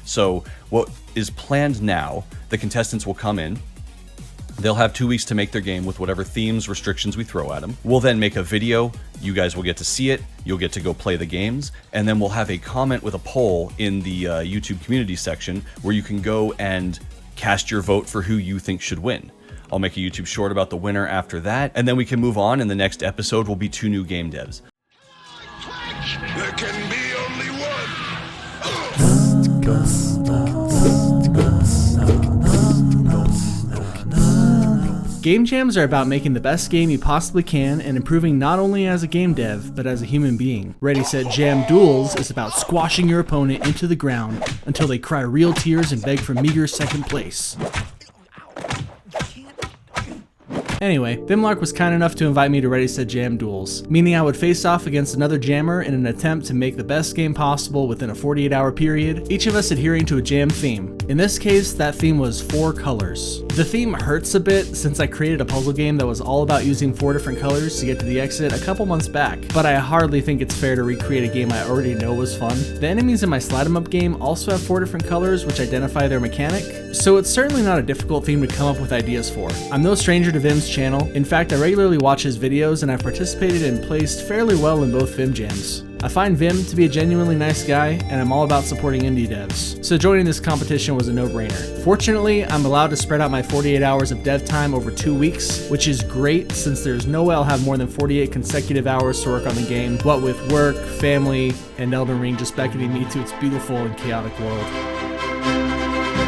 So what is planned now, the contestants will come in, they'll have 2 weeks to make their game with whatever themes, restrictions we throw at them. We'll then make a video, you guys will get to see it, you'll get to go play the games, and then we'll have a comment with a poll in the YouTube community section where you can go and cast your vote for who you think should win. I'll make a YouTube short about the winner after that, and then we can move on, and the next episode will be 2 new game devs. There can be only one. Game jams are about making the best game you possibly can and improving not only as a game dev, but as a human being. Ready, Set, Jam Duels is about squashing your opponent into the ground until they cry real tears and beg for meager second place. Anyway, Vimlark was kind enough to invite me to Ready, Set, Jam Duels, meaning I would face off against another jammer in an attempt to make the best game possible within a 48-hour period, each of us adhering to a jam theme. In this case, that theme was 4 colors. The theme hurts a bit since I created a puzzle game that was all about using 4 different colors to get to the exit a couple months back, but I hardly think it's fair to recreate a game I already know was fun. The enemies in my slide 'em up game also have 4 different colors which identify their mechanic, so it's certainly not a difficult theme to come up with ideas for. I'm no stranger to Vim's channel. In fact, I regularly watch his videos and I've participated and placed fairly well in both Vim jams. I find Vim to be a genuinely nice guy, and I'm all about supporting indie devs, so joining this competition was a no-brainer. Fortunately, I'm allowed to spread out my 48 hours of dev time over 2 weeks, which is great since there's no way I'll have more than 48 consecutive hours to work on the game, what with work, family, and Elden Ring just beckoning me to its beautiful and chaotic world.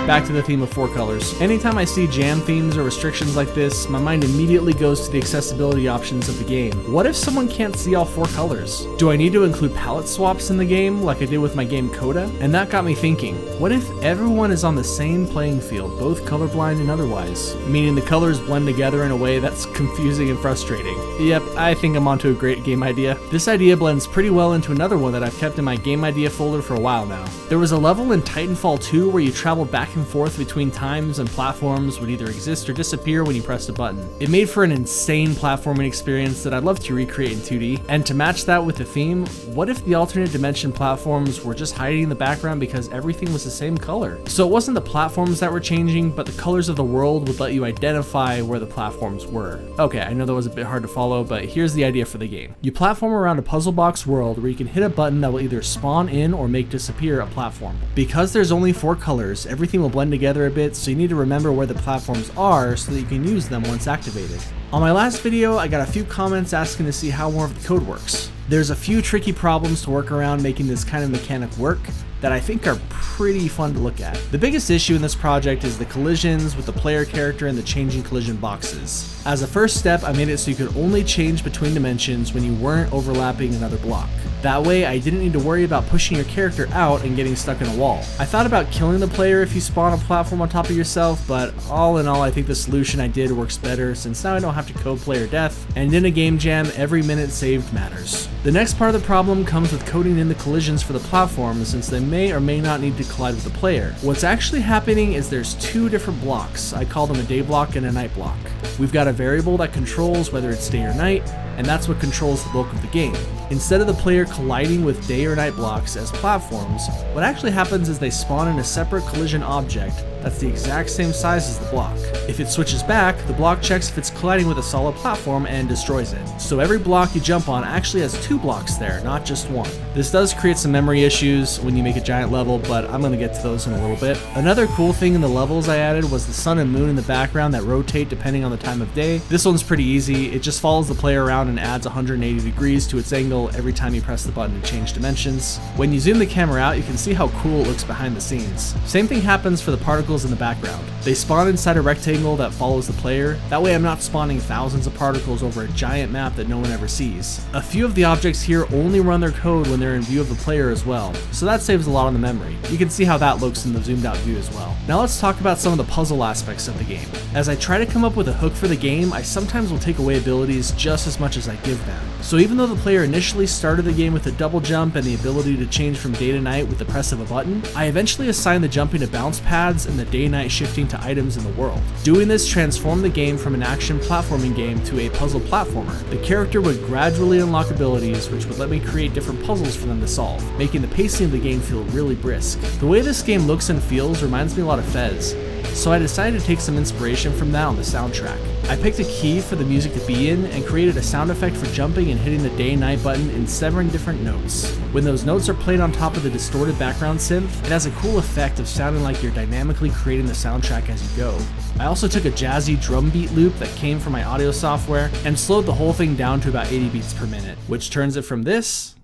Back to the theme of 4 colors. Anytime I see jam themes or restrictions like this, my mind immediately goes to the accessibility options of the game. What if someone can't see all 4 colors? Do I need to include palette swaps in the game like I did with my game Coda? And that got me thinking, what if everyone is on the same playing field, both colorblind and otherwise? Meaning the colors blend together in a way that's confusing and frustrating. Yep, I think I'm onto a great game idea. This idea blends pretty well into another one that I've kept in my game idea folder for a while now. There was a level in Titanfall 2 where you traveled back and forth between times and platforms would either exist or disappear when you pressed a button. It made for an insane platforming experience that I'd love to recreate in 2D, and to match that with the theme, what if the alternate dimension platforms were just hiding in the background because everything was the same color? So it wasn't the platforms that were changing, but the colors of the world would let you identify where the platforms were. Okay, I know that was a bit hard to follow, but here's the idea for the game. You platform around a puzzle box world where you can hit a button that will either spawn in or make disappear a platform. Because there's only 4 colors, everything will blend together a bit, so you need to remember where the platforms are so that you can use them once activated. On my last video, I got a few comments asking to see how more of the code works. There's a few tricky problems to work around making this kind of mechanic work that I think are pretty fun to look at. The biggest issue in this project is the collisions with the player character and the changing collision boxes. As a first step, I made it so you could only change between dimensions when you weren't overlapping another block. That way, I didn't need to worry about pushing your character out and getting stuck in a wall. I thought about killing the player if you spawn a platform on top of yourself, but all in all, I think the solution I did works better since now I don't have to code player death, and in a game jam, every minute saved matters. The next part of the problem comes with coding in the collisions for the platforms since they may or may not need to collide with the player. What's actually happening is there's 2 different blocks. I call them a day block and a night block. We've got a variable that controls whether it's day or night, and that's what controls the bulk of the game. Instead of the player colliding with day or night blocks as platforms, what actually happens is they spawn in a separate collision object that's the exact same size as the block. If it switches back, the block checks if it's colliding with a solid platform and destroys it. So every block you jump on actually has 2 blocks there, not just 1. This does create some memory issues when you make a giant level, but I'm going to get to those in a little bit. Another cool thing in the levels I added was the sun and moon in the background that rotate depending on the time of day. This one's pretty easy. It just follows the player around and adds 180 degrees to its angle every time you press the button to change dimensions. When you zoom the camera out, you can see how cool it looks behind the scenes. Same thing happens for the particles in the background. They spawn inside a rectangle that follows the player. That way I'm not spawning thousands of particles over a giant map that no one ever sees. A few of the objects here only run their code when they're in view of the player as well, so that saves a lot on the memory. You can see how that looks in the zoomed out view as well. Now let's talk about some of the puzzle aspects of the game. As I try to come up with a hook for the game, I sometimes will take away abilities just as much as I give them. So even though the player initially started the game with a double jump and the ability to change from day to night with the press of a button, I eventually assigned the jumping to bounce pads and the day-night shifting to items in the world. Doing this transformed the game from an action platforming game to a puzzle platformer. The character would gradually unlock abilities which would let me create different puzzles for them to solve, making the pacing of the game feel really brisk. The way this game looks and feels reminds me a lot of Fez, so I decided to take some inspiration from that on the soundtrack. I picked a key for the music to be in and created a sound effect for jumping and hitting the day and night button in 7 different notes. When those notes are played on top of the distorted background synth, it has a cool effect of sounding like you're dynamically creating the soundtrack as you go. I also took a jazzy drum beat loop that came from my audio software and slowed the whole thing down to about 80 beats per minute, which turns it from this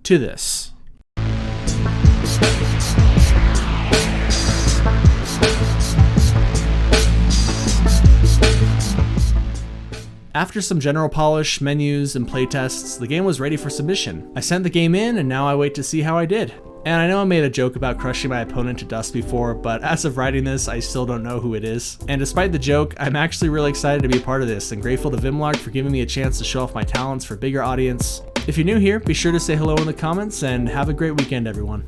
to this. After some general polish, menus, and playtests, the game was ready for submission. I sent the game in and now I wait to see how I did. And I know I made a joke about crushing my opponent to dust before, but as of writing this, I still don't know who it is. And despite the joke, I'm actually really excited to be a part of this and grateful to Vimlark for giving me a chance to show off my talents for a bigger audience. If you're new here, be sure to say hello in the comments and have a great weekend, everyone.